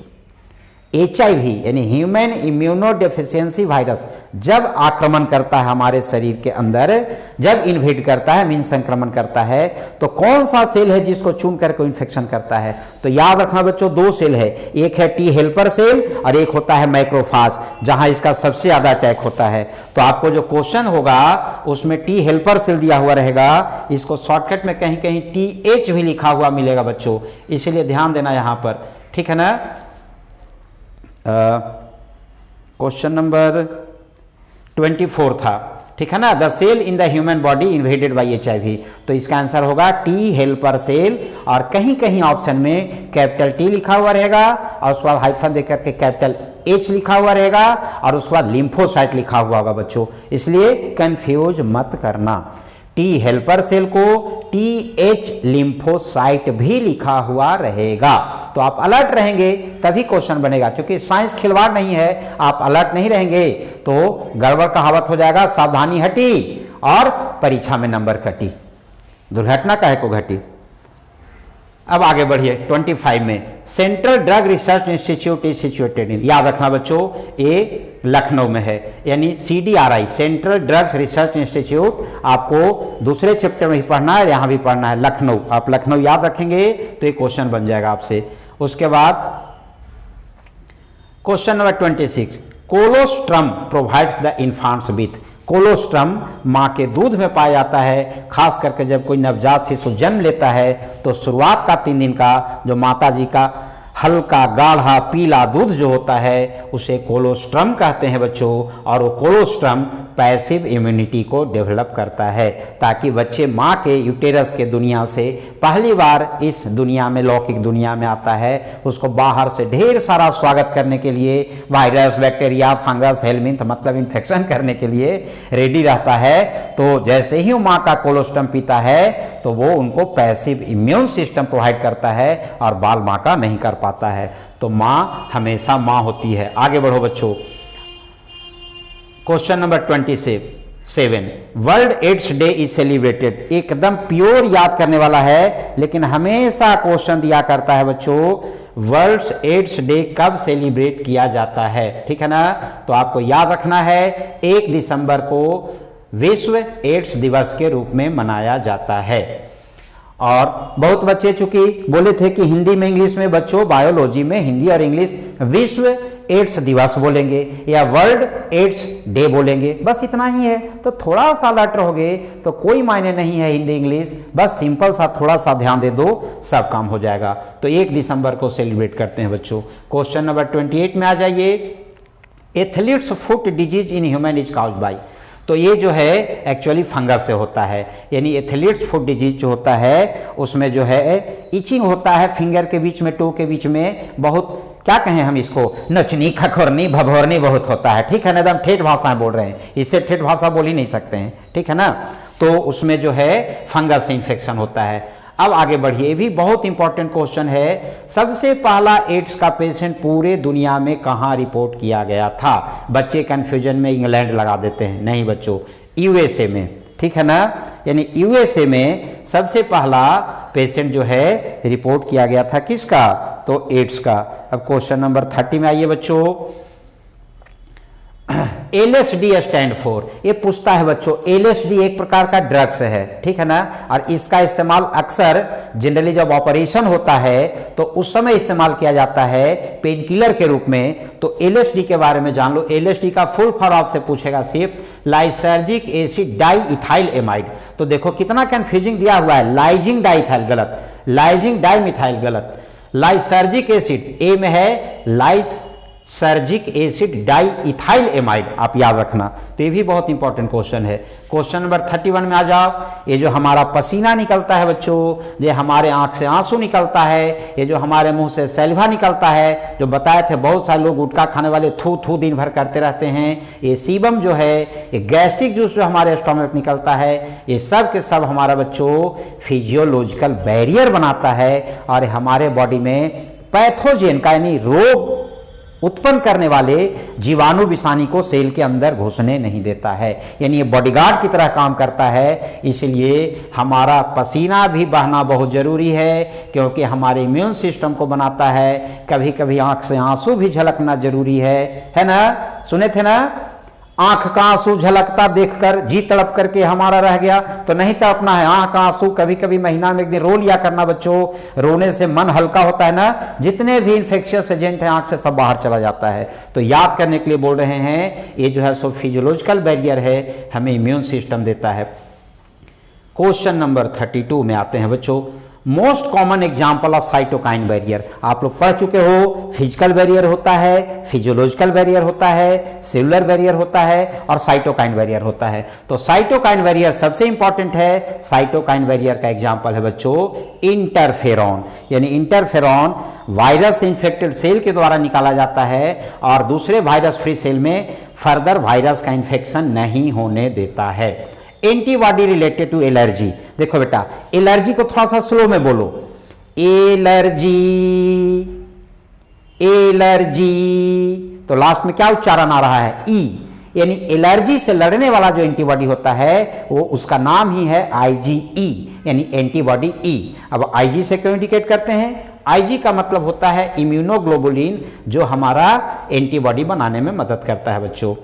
Speaker 1: एचआईवी यानी ह्यूमन इम्यूनो डेफिशिएंसी वायरस जब आक्रमण करता है हमारे शरीर के अंदर, जब इन्वेड करता है, मीन संक्रमण करता है, तो कौन सा सेल है जिसको चुन करके इन्फेक्शन करता है? तो याद रखना बच्चों, 2 सेल है, एक है टी हेल्पर सेल और एक होता है मैक्रोफाज, जहां इसका सबसे ज्यादा अटैक होता है। तो आपको जो क्वेश्चन होगा उसमें टी हेल्पर सेल दिया हुआ रहेगा, इसको शॉर्टकट में कहीं कहीं TH भी लिखा हुआ मिलेगा बच्चों, इसलिए ध्यान देना यहां पर। ठीक है ना। क्वेश्चन नंबर 24 था, ठीक है ना। The cell in the human body invaded by HIV, तो इसका आंसर होगा टी हेल्पर सेल, और कहीं कहीं ऑप्शन में कैपिटल टी लिखा हुआ रहेगा और उसके बाद हाइफन देकर के कैपिटल H लिखा हुआ रहेगा और उसके बाद लिम्फोसाइट लिखा हुआ होगा बच्चों, इसलिए कंफ्यूज मत करना। T हेल्पर सेल को TH लिम्फोसाइट भी लिखा हुआ रहेगा। तो आप अलर्ट रहेंगे तभी क्वेश्चन बनेगा, क्योंकि साइंस खिलवाड़ नहीं है, आप अलर्ट नहीं रहेंगे तो गड़बड़ कहावत हो जाएगा, सावधानी हटी और परीक्षा में नंबर कटी, दुर्घटना काहे को घटी। अब आगे बढ़िए 25 में, central drug research institute is situated in, याद रखना बच्चों ये लखनऊ में है, यानी CDRI central drugs research institute आपको दूसरे चैप्टर में ही पढ़ना है, यहां भी पढ़ना है लखनऊ। आप लखनऊ याद रखेंगे तो ये क्वेश्चन बन जाएगा आपसे। उसके बाद question number 26, colostrum provides the infants with, colostrum माँ के दूध में पाया जाता है, खास करके जब कोई नवजात शिशु जन्म लेता है तो शुरुआत का 3 दिन का जो माता जी का हल्का गाढ़ा पीला दूध जो होता है उसे कोलोस्ट्रम कहते हैं बच्चों, और वो कोलोस्ट्रम पैसिव इम्यूनिटी को डेवलप करता है, ताकि बच्चे माँ के यूटेरस के दुनिया से पहली बार इस दुनिया में, लौकिक दुनिया में आता है, उसको बाहर से ढेर सारा स्वागत करने के लिए वायरस, बैक्टीरिया, फंगस, हेलमिंथ मतलब इन्फेक्शन करने के लिए रेडी रहता है। तो जैसे ही माँ का कोलोस्ट्रम पीता है तो वो उनको पैसिव इम्यून सिस्टम प्रोवाइड करता है और बाल माँ का नहीं कर पाता है। तो माँ हमेशा माँ होती है। आगे बढ़ो बच्चों, question number 27, world AIDS day is celebrated, एकदम प्योर याद करने वाला है, लेकिन हमेशा क्वेश्चन दिया करता है बच्चों वर्ल्ड एड्स डे कब सेलिब्रेट किया जाता है, ठीक है ना। तो आपको याद रखना है 1 दिसंबर को विश्व एड्स दिवस के रूप में मनाया जाता है। और बहुत बच्चे चूंकि बोले थे कि हिंदी में इंग्लिश में, बच्चों बायोलॉजी में हिंदी और इंग्लिश विश्व एड्स दिवस बोलेंगे या वर्ल्ड एड्स डे बोलेंगे, बस इतना ही है। तो थोड़ा सा अलर्ट रहोगे तो कोई मायने नहीं है हिंदी इंग्लिश, बस सिंपल सा थोड़ा सा ध्यान दे दो, सब काम हो जाएगा। तो 1 दिसंबर को सेलिब्रेट करते हैं बच्चों। क्वेश्चन नंबर 28 में आ जाइए, athletes foot disease in human is caused bye, तो ये जो है एक्चुअली फंगस से होता है, यानी एथलीट्स फुट डिजीज जो होता है उसमें जो है इचिंग होता है फिंगर के बीच में, टो के बीच में, बहुत क्या कहें हम इसको, नचनी, खखोरनी, भभोरनी बहुत होता है, ठीक है ना, एकदम ठेठ भाषाएं बोल रहे हैं, इससे ठेठ भाषा बोल ही नहीं सकते हैं, ठीक है ना। तो उसमें जो है फंगस से इन्फेक्शन होता है। अब आगे बढ़िए, ये भी बहुत इंपॉर्टेंट क्वेश्चन है, सबसे पहला एड्स का पेशेंट पूरे दुनिया में कहाँ रिपोर्ट किया गया था। बच्चे कंफ्यूजन में इंग्लैंड लगा देते हैं, नहीं बच्चों USA में, ठीक है ना, यानी USA में सबसे पहला पेशेंट जो है रिपोर्ट किया गया था किसका, तो एड्स का। अब क्वेश्चन नंबर 30 में आइए बच्चों, LSD स्टैंड फॉर, ये पूछता है बच्चों, LSD एक प्रकार का ड्रग्स है, ठीक है ना, और इसका इस्तेमाल अक्सर जनरली जब ऑपरेशन होता है तो उस समय इस्तेमाल किया जाता है पेन किलर के रूप में। तो LSD के बारे में जान लो, LSD का फुल फॉर्म आपसे पूछेगा सिर्फ lysergic acid di ethyl amide. तो देखो कितना कंफ्यूजिंग दिया हुआ है, लाइजिंग डाई इथाइल गलत, लाइजिंग डाई मिथाइल गलत, लाइसर्जिक एसिड ए में है लाइस सर्जिक एसिड डाई इथाइल एमाइड, आप याद रखना। तो ये भी बहुत इंपॉर्टेंट क्वेश्चन है। क्वेश्चन नंबर 31 में आ जाओ, ये जो हमारा पसीना निकलता है बच्चों, ये हमारे आंख से आंसू निकलता है, ये जो हमारे मुंह से सैलिवा निकलता है, जो बताए थे बहुत सारे लोग गुटखा खाने वाले थू थू दिन भर करते रहते हैं, ये सीबम जो है, ये गैस्ट्रिक जूस जो हमारे स्टोमक निकलता है, ये सब के सब हमारा बच्चों फिजियोलॉजिकल बैरियर बनाता है और हमारे बॉडी में पैथोजेन का यानी रोग उत्पन्न करने वाले जीवाणु विषाणु को सेल के अंदर घुसने नहीं देता है, यानी ये बॉडीगार्ड की तरह काम करता है। इसलिए हमारा पसीना भी बहना बहुत जरूरी है, क्योंकि हमारे इम्यून सिस्टम को बनाता है। कभी कभी आंख से आंसू भी झलकना जरूरी है ना, सुने थे ना, आंख का आंसू झलकता देखकर जी तड़प करके हमारा रह गया, तो नहीं तड़पना है। आंख का आंसू कभी कभी महीना में एक दिन रो लिया करना बच्चों, रोने से मन हल्का होता है ना, जितने भी इन्फेक्शियस एजेंट हैं आंख से सब बाहर चला जाता है। तो याद करने के लिए बोल रहे हैं, ये जो है सो फिजियोलॉजिकल बैरियर है, हमें इम्यून सिस्टम देता है। क्वेश्चन नंबर 32 में आते हैं बच्चों, most common example of cytokine barrier, आप लोग पढ़ चुके हो, फिजिकल बैरियर होता है, फिजियोलॉजिकल बैरियर होता है, सेलुलर बैरियर होता है और साइटोकाइन बैरियर होता है। तो साइटोकाइन बैरियर सबसे इंपॉर्टेंट है। साइटोकाइन बैरियर का एग्जाम्पल है बच्चों इंटरफेरॉन, यानी इंटरफेरॉन वायरस इन्फेक्टेड सेल के द्वारा निकाला जाता है और दूसरे वायरस फ्री सेल में फर्दर वायरस का इन्फेक्शन नहीं होने देता है। एंटीबॉडी रिलेटेड टू एलर्जी, देखो बेटा एलर्जी को थोड़ा सा स्लो में बोलो, एलर्जी, एलर्जी, तो लास्ट में क्या उच्चारण आ रहा है, ई, यानी एलर्जी से लड़ने वाला जो एंटीबॉडी होता है वो उसका नाम ही है आईजीई, यानी एंटीबॉडी ई। अब आईजी से क्यों इंडिकेट करते हैं? आईजी का मतलब होता है इम्यूनोग्लोबुलिन, जो हमारा एंटीबॉडी बनाने में मदद करता है बच्चों।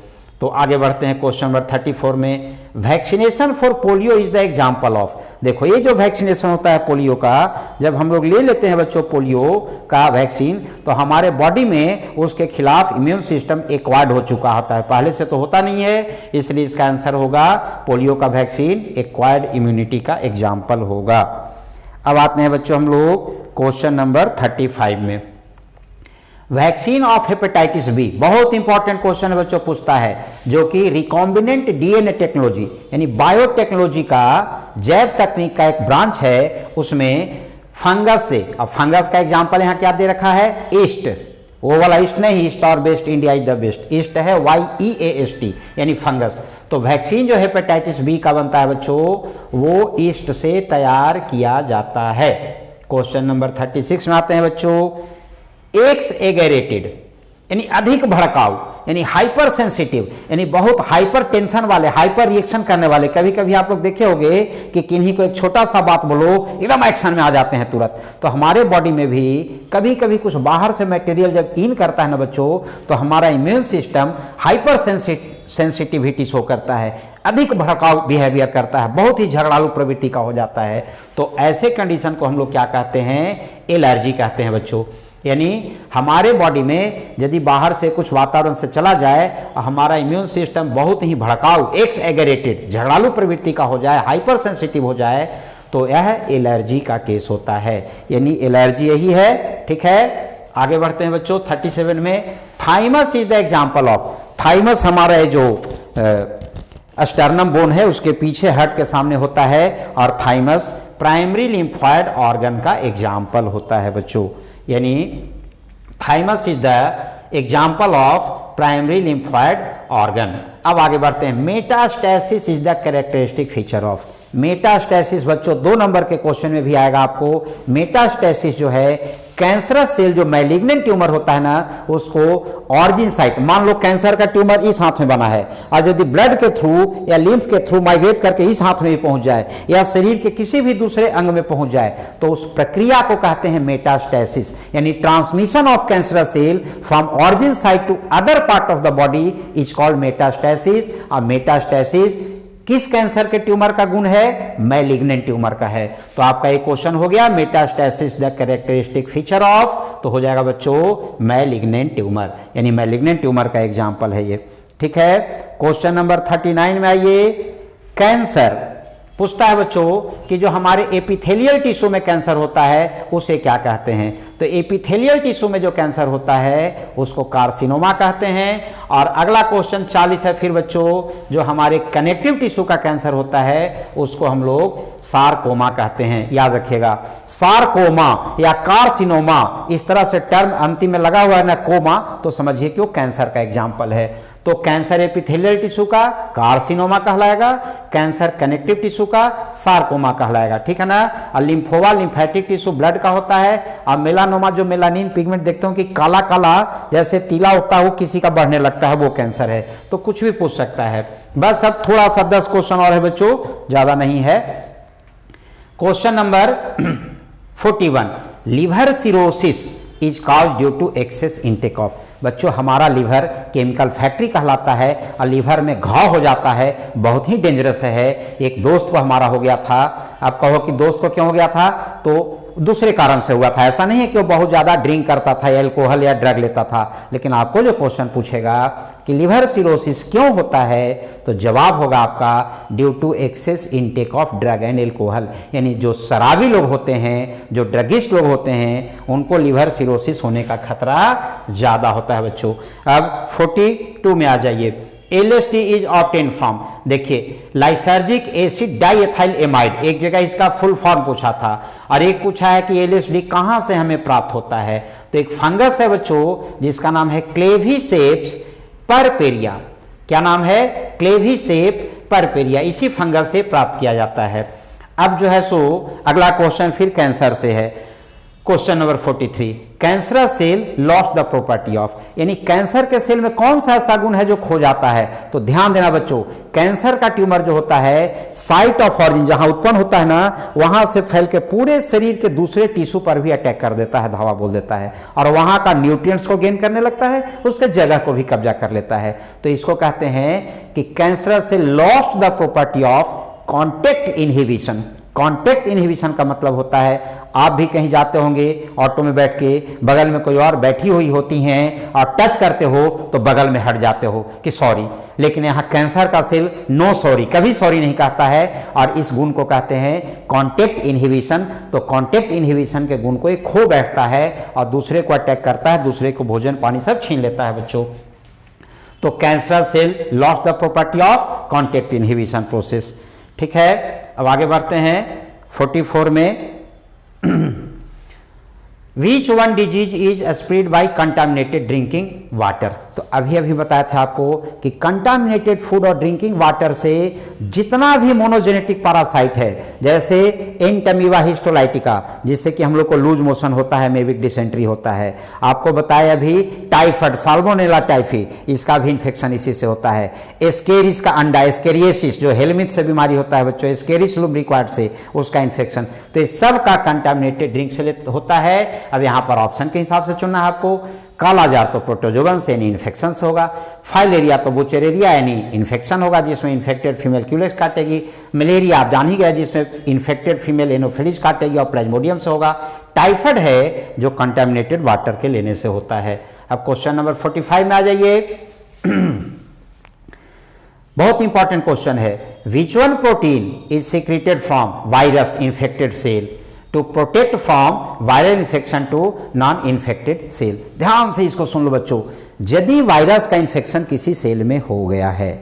Speaker 1: तो आगे बढ़ते हैं क्वेश्चन नंबर 34 में, vaccination for polio is the example of. देखो ये जो वैक्सीनेशन होता है पोलियो का, जब हम लोग ले लेते हैं बच्चों पोलियो का वैक्सीन, तो हमारे बॉडी में उसके खिलाफ इम्यून सिस्टम एक्वायर्ड हो चुका होता है, पहले से तो होता नहीं है, इसलिए इसका आंसर होगा पोलियो का वैक्सीन एक्वायर्ड इम्यूनिटी का एग्जाम्पल होगा। अब आते हैं बच्चों हम लोग क्वेश्चन नंबर 35 में, वैक्सीन ऑफ हेपेटाइटिस बी, बहुत इंपॉर्टेंट क्वेश्चन है बच्चों, पूछता है, जो कि रिकॉम्बिनेंट डीएनए टेक्नोलॉजी यानी बायोटेक्नोलॉजी का जैव तकनीक का एक ब्रांच है, उसमें फंगस से, अब फंगस का एग्जांपल यहां क्या दे रखा है, ईस्ट, वो वाला ईस्ट नहीं, ईस्ट और best, India is the best, east है YEAST यानी फंगस। तो वैक्सीन जो हेपेटाइटिस बी का बनता है बच्चों, वो ईस्ट से तैयार किया जाता है। क्वेश्चन नंबर 36 में आते हैं बच्चों, एक्स एगरेटेड यानी अधिक भड़काऊ, यानी हाइपर सेंसिटिव, यानी बहुत हाइपर टेंशन वाले, हाइपर रिएक्शन करने वाले। कभी कभी आप लोग देखे होंगे कि किन्हीं को एक छोटा सा बात बोलो एकदम एक्शन में आ जाते हैं तुरंत। तो हमारे बॉडी में भी कभी कभी कुछ बाहर से मटेरियल जब इन करता है ना बच्चों, तो हमारा immune system hyper sensitivity show करता है, अधिक भड़काऊ बिहेवियर करता है, बहुत ही झगड़ालू प्रवृत्ति का हो जाता है। तो ऐसे कंडीशन को हम लोग क्या कहते हैं, एलर्जी कहते हैं बच्चों। यानी हमारे बॉडी में यदि बाहर से कुछ वातावरण से चला जाए और हमारा इम्यून सिस्टम बहुत ही भड़काऊ, एक्स एगरेटेड, झगड़ालू प्रवृत्ति का हो जाए, हाइपर सेंसिटिव हो जाए, तो यह एलर्जी का केस होता है, यानी एलर्जी यही है। ठीक है, आगे बढ़ते हैं बच्चों 37 में, thymus is the example of. Thymus हमारा जो स्टर्नम बोन है उसके पीछे हट के सामने होता है, और थाइमस प्राइमरी लिम्फॉइड ऑर्गन का एग्जाम्पल होता है बच्चों, यानी thymus is the example of primary lymphoid organ. अब आगे बढ़ते हैं, metastasis is the characteristic feature of. Metastasis बच्चों 2 नंबर के क्वेश्चन में भी आएगा आपको। मेटास्टेसिस जो है, कैंसरस सेल जो मैलिग्नेंट ट्यूमर होता है ना, उसको ऑरिजिन साइट, मान लो कैंसर का ट्यूमर इस हाथ में बना है, और यदि ब्लड के थ्रू या लिम्फ के थ्रू माइग्रेट करके इस हाथ में भी पहुंच जाए या शरीर के किसी भी दूसरे अंग में पहुंच जाए, तो उस प्रक्रिया को कहते हैं मेटास्टेसिस, यानी transmission of cancerous cell from origin site to other part of the body is called metastasis. और मेटास्टेसिस किस कैंसर के ट्यूमर का गुण है, मैलिग्नेंट ट्यूमर का है। तो आपका एक क्वेश्चन हो गया, metastasis the characteristic feature of, तो हो जाएगा बच्चों मैलिग्नेंट ट्यूमर, यानी मैलिग्नेंट ट्यूमर का एग्जांपल है ये। ठीक है, क्वेश्चन नंबर 39 में आइए, कैंसर पूछता है बच्चों कि जो हमारे एपिथेलियल टिश्यू में कैंसर होता है उसे क्या कहते हैं। तो एपिथेलियल टिश्यू में जो कैंसर होता है उसको कार्सिनोमा कहते हैं। और अगला क्वेश्चन 40 है फिर बच्चों, जो हमारे कनेक्टिव टिश्यू का कैंसर होता है उसको हम लोग सारकोमा कहते हैं। याद रखिएगा, सारकोमा या कार्सिनोमा, इस तरह से टर्म अंतिम में लगा हुआ है ना कोमा, तो समझिए कि वो कैंसर का एग्जाम्पल है। तो कैंसर एपिथेलियल टिश्यू का कार्सिनोमा कहलाएगा, कैंसर कनेक्टिव टिश्यू का सारकोमा कहलाएगा। ठीक है ना। और लिम्फोमा लिम्फेटिक टिश्यू ब्लड का होता है, और मेलानोमा जो मेलानिन पिगमेंट देखते हो कि काला काला जैसे तीला उठता हो किसी का बढ़ने लगता है, वो कैंसर है। तो कुछ भी पूछ सकता है। बस अब थोड़ा सा 10 क्वेश्चन और है बच्चों, ज्यादा नहीं है। Question number 41, liver cirrhosis is called due to excess intake of. बच्चों हमारा लीवर केमिकल फैक्ट्री कहलाता है, और लीवर में घाव हो जाता है, बहुत ही डेंजरस है। एक दोस्त को हमारा हो गया था। आप कहो कि दोस्त को क्यों हो गया था, तो दूसरे कारण से हुआ था। ऐसा नहीं है कि वो बहुत ज़्यादा ड्रिंक करता था या अल्कोहल या ड्रग लेता था। लेकिन आपको जो क्वेश्चन पूछेगा कि लिवर सिरोसिस क्यों होता है, तो जवाब होगा आपका due to excess intake of drug and alcohol. यानी जो शराबी लोग होते हैं, जो ड्रगिस्ट लोग होते हैं, उनको लिवर सिरोसिस होने का खतरा ज़्यादा होता है बच्चों। अब 42 में आ जाइए। LSD इज ऑब्टेन फ्रॉम, देखिए लाइसर्जिक एसिड डाइएथाइल एमाइड, एक जगह इसका फुल फॉर्म पूछा था और एक पूछा है कि LSD कहाँ से हमें प्राप्त होता है। तो एक फंगस है बच्चों जिसका नाम है क्लेविसेप्स परपेरिया। क्या नाम है? क्लेविसेप परपेरिया। इसी फंगस से प्राप्त किया जाता है। अब जो है सो अगला क्वेश्चन फिर कैंसर से है। Question number 43, cancerous cell lost the property of, यानी कैंसर के सेल में कौन सा ऐसा गुण है जो खो जाता है। तो ध्यान देना बच्चों, कैंसर का ट्यूमर जो होता है साइट ऑफ ऑरिजिन, जहां उत्पन्न होता है ना, वहां से फैल के पूरे शरीर के दूसरे टिश्यू पर भी अटैक कर देता है, धावा बोल देता है, और वहां का न्यूट्रिएंट्स को गेन करने लगता है, उसके जगह को भी कब्जा कर लेता है। तो इसको कहते हैं कि कैंसर से lost the property of contact inhibition. Contact inhibition का मतलब होता है, आप भी कहीं जाते होंगे ऑटो में बैठ के, बगल में कोई और बैठी हुई होती हैं और टच करते हो तो बगल में हट जाते हो कि सॉरी, लेकिन यहाँ कैंसर का सेल नो सॉरी, कभी सॉरी नहीं कहता है, और इस गुण को कहते हैं कॉन्टेक्ट इनहिबिशन। तो कॉन्टेक्ट इनहिबिशन के गुण को एक खो बैठता है और दूसरे को अटैक करता है, दूसरे को भोजन पानी सब छीन लेता है बच्चों। तो cancer cell lost the property of contact inhibition process. ठीक है, अब आगे बढ़ते हैं 44 में। Which one disease is spread by contaminated drinking water? तो अभी बताया था आपको कि कंटामिनेटेड फूड और ड्रिंकिंग वाटर से जितना भी मोनोजेनेटिक पैरासाइट है, जैसे एंटमीबा हिस्टोलाइटिका, जिससे कि हम लोग को लूज मोशन होता है, मेविक डिसेंट्री होता है। आपको बताया अभी टाइफाइड, साल्मोनेला टाइफी, इसका भी इन्फेक्शन इसी से होता है। एस्केरिस का अंडा, एस्केरियोसिस, जो हेलमिथ से बीमारी होता है बच्चों, एस्केरिस लुब्रिक्वाट से, उसका इन्फेक्शन। तो इस सब का कंटामिनेटेड ड्रिंक से होता है। अब यहाँ पर ऑप्शन के हिसाब से चुनना है आपको। काला जार तो प्रोटोजोवन से यानी इन्फेक्शन से होगा। फाइलेरिया तो बुचेरेरिया यानी इन्फेक्शन होगा, जिसमें इन्फेक्टेड फीमेल क्यूलेक्स काटेगी। मलेरिया आप जान ही गए, जिसमें इन्फेक्टेड फीमेल एनोफिलिस काटेगी और प्लाज्मोडियम से होगा। टाइफाइड है जो कंटामिनेटेड वाटर के लेने से होता है। अब क्वेश्चन नंबर 45 में आ जाइए। बहुत इंपॉर्टेंट क्वेश्चन है। Which one protein is secreted from virus infected cell to protect from viral infection to non infected cell. ध्यान से इसको सुन लो बच्चों, यदि वायरस का इन्फेक्शन किसी सेल में हो गया है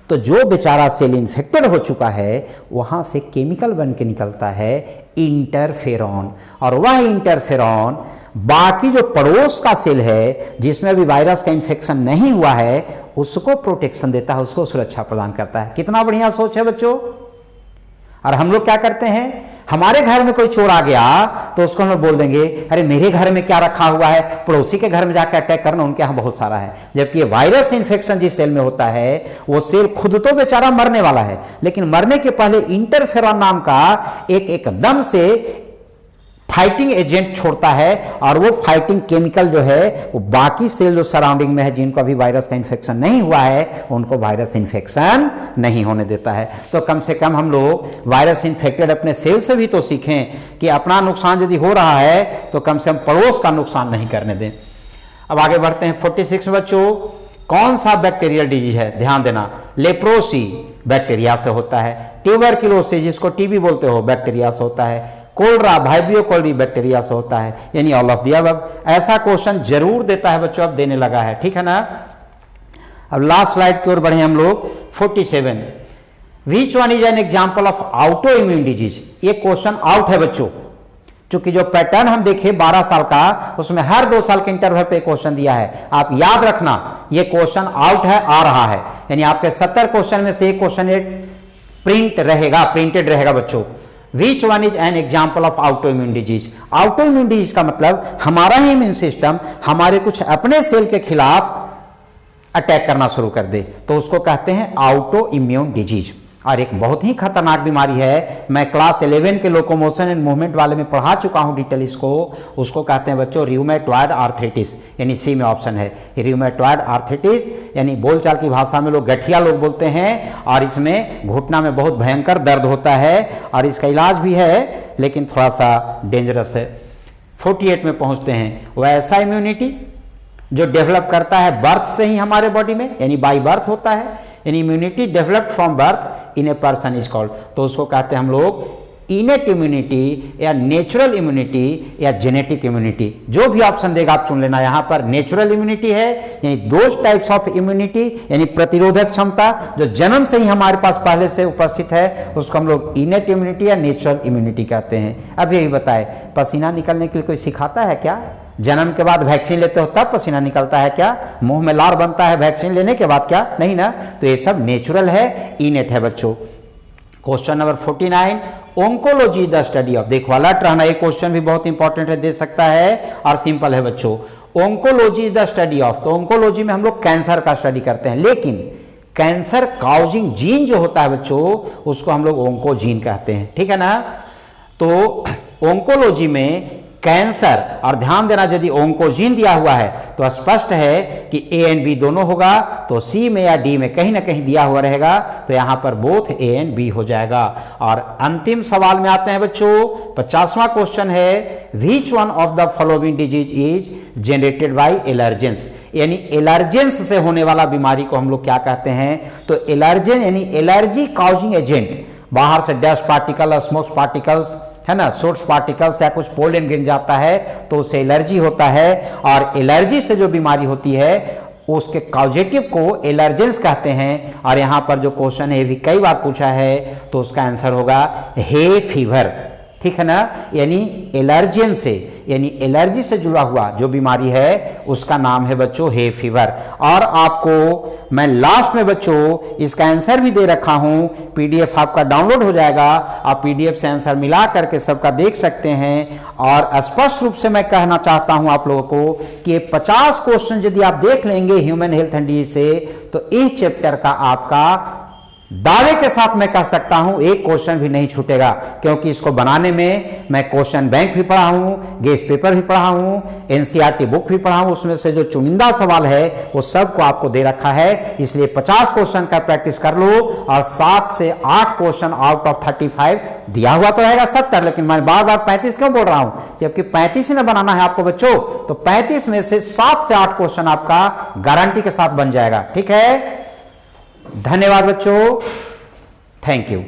Speaker 1: तो जो बेचारा सेल इन्फेक्टेड हो चुका है वहां से केमिकल बन के निकलता है इंटरफेरॉन, और वह इंटरफेरॉन बाकी जो पड़ोस का सेल है जिसमें अभी वायरस का इन्फेक्शन नहीं हुआ है उसको प्रोटेक्शन देता है, उसको सुरक्षा प्रदान करता है। कितना बढ़िया सोच है बच्चों। और हम लोग क्या करते हैं, हमारे घर में कोई चोर आ गया तो उसको हम लोग बोल देंगे अरे मेरे घर में क्या रखा हुआ है, पड़ोसी के घर में जाकर अटैक करना, उनके यहाँ बहुत सारा है। जबकि वायरस इन्फेक्शन जिस सेल में होता है वो सेल खुद तो बेचारा मरने वाला है, लेकिन मरने के पहले इंटरफेरॉन नाम का एक एकदम से फाइटिंग एजेंट छोड़ता है, और वो फाइटिंग केमिकल जो है वो बाकी सेल जो सराउंडिंग में है जिनको अभी वायरस का इन्फेक्शन नहीं हुआ है उनको वायरस इन्फेक्शन नहीं होने देता है। तो कम से कम हम लोग वायरस इन्फेक्टेड अपने सेल से भी तो सीखें कि अपना नुकसान यदि हो रहा है तो कम से कम पड़ोस का नुकसान नहीं करने दें। अब आगे बढ़ते हैं 46 बच्चों। कौन सा बैक्टीरियल डिजीज है, ध्यान देना, लेप्रोसी बैक्टीरिया से होता है। ट्यूबरक्लोसिस जिसको टीबी बोलते हो बैक्टीरिया से होता है। कोलरा वाइब्रियो कोलरी बैक्टीरिया से होता है, यानी ऑल ऑफ द अबव। ऐसा क्वेश्चन जरूर देता है बच्चों, अब देने लगा है, ठीक है ना। अब लास्ट स्लाइड की ओर बढ़े हम लोग 47। Which one is an example of auto immune disease. ये क्वेश्चन आउट है बच्चों, क्योंकि जो पैटर्न हम देखे 12 साल का उसमें हर 2 साल के इंटरवल पे क्वेश्चन दिया है। आप याद रखना ये क्वेश्चन आउट है, आ रहा है, यानी आपके 70 क्वेश्चन में से एक क्वेश्चन प्रिंटेड रहेगा बच्चों। Which one is an example of autoimmune disease? Autoimmune disease का मतलब हमारा ही इम्यून सिस्टम हमारे कुछ अपने सेल के खिलाफ अटैक करना शुरू कर दे, तो उसको कहते हैं ऑटो इम्यून डिजीज। और एक बहुत ही खतरनाक बीमारी है, मैं क्लास 11 के लोकोमोशन एंड मूवमेंट वाले में पढ़ा चुका हूं डिटेल इसको, उसको कहते हैं बच्चों रियूमेटॉयड आर्थराइटिस, यानी सी में ऑप्शन है रियूमेटॉयड आर्थराइटिस, यानी बोलचाल की भाषा में लोग गठिया लोग बोलते हैं, और इसमें घुटना में बहुत भयंकर दर्द होता है और इसका इलाज भी है लेकिन थोड़ा सा डेंजरस है। 48 में पहुंचते हैं, वह ऐसा इम्यूनिटी जो डेवलप करता है बर्थ से ही हमारे बॉडी में, यानी बाई बर्थ होता है, यानी immunity developed from birth in a person is called, तो उसको कहते हैं हम लोग इनेट इम्यूनिटी या नेचुरल इम्यूनिटी या जेनेटिक इम्यूनिटी। जो भी ऑप्शन देगा आप चुन लेना। यहां पर नेचुरल इम्यूनिटी है, यानी दो टाइप्स ऑफ इम्यूनिटी, यानी प्रतिरोधक क्षमता जो जन्म से ही हमारे पास पहले से उपस्थित है, उसको हम लोग इनेट इम्यूनिटी या नेचुरल इम्यूनिटी कहते हैं। अब यही बताए, पसीना निकलने के लिए कोई सिखाता है क्या? जन्म के बाद वैक्सीन लेते हो तब पसीना निकलता है क्या? मुंह में लार बनता है वैक्सीन लेने के बाद क्या? नहीं ना। तो ये सब नेचुरल है, इनेट है बच्चों। Question number 49, oncology the study of, देखो अलर्ट रहना, ये क्वेश्चन भी बहुत इंपॉर्टेंट है, दे सकता है और सिंपल है बच्चों। ओंकोलॉजी द स्टडी ऑफ, तो ओंकोलॉजी में हम लोग कैंसर का स्टडी करते हैं, लेकिन कैंसर काउजिंग जीन जो होता है बच्चों उसको हम लोग ओंकोजीन कहते हैं, ठीक है ना। तो ओंकोलॉजी में कैंसर, और ध्यान देना यदि ओंकोजीन दिया हुआ है तो स्पष्ट है कि ए एंड बी दोनों होगा, तो सी में या डी में कहीं ना कहीं दिया हुआ रहेगा, तो यहां पर बोथ ए एंड बी हो जाएगा। और अंतिम सवाल में आते हैं बच्चों, 50वां क्वेश्चन है, which one of the following disease is generated by allergens, यानी एलर्जेंस से होने वाला बीमारी को हम लोग क्या कहते हैं? तो एलर्जेन यानी एलर्जी काउजिंग एजेंट, बाहर से डस्ट पार्टिकल, स्मोक पार्टिकल्स है ना, सोट्स पार्टिकल्स या कुछ पोलन गिर जाता है तो उससे एलर्जी होता है, और एलर्जी से जो बीमारी होती है उसके कॉजेटिव को एलर्जेंस कहते हैं। और यहां पर जो क्वेश्चन है भी कई बार पूछा है, तो उसका आंसर होगा हे फीवर, ठीक है ना। यानी एलर्जेन से, यानी एलर्जी से जुड़ा हुआ जो बीमारी है उसका नाम है बच्चों हे फीवर। और आपको मैं लास्ट में बच्चों इसका आंसर भी दे रखा हूं, पीडीएफ आपका डाउनलोड हो जाएगा, आप पीडीएफ से आंसर मिला करके सबका देख सकते हैं। और स्पष्ट रूप से मैं कहना चाहता हूं आप लोगों को कि 50 क्वेश्चन यदि आप देख लेंगे ह्यूमन हेल्थ एंड डिजीज से, तो इस चैप्टर का आपका दावे के साथ मैं कह सकता हूं एक क्वेश्चन भी नहीं छूटेगा, क्योंकि इसको बनाने में मैं क्वेश्चन बैंक भी पढ़ा हूं, गेस्ट पेपर भी पढ़ा हूं, एनसीईआरटी बुक भी पढ़ा हूं, उसमें से जो चुनिंदा सवाल है वो सबको आपको दे रखा है। इसलिए 50 क्वेश्चन का प्रैक्टिस कर लो, और 7 से 8 क्वेश्चन आउट ऑफ 35 दिया हुआ तो रहेगा 70, लेकिन मैं बार बार 35 क्यों बोल रहा हूं? जबकि 35 ही ना बनाना है आपको बच्चों, तो 35 में से 7 से 8 क्वेश्चन आपका गारंटी के साथ बन जाएगा, ठीक है। धन्यवाद बच्चों, थैंक यू।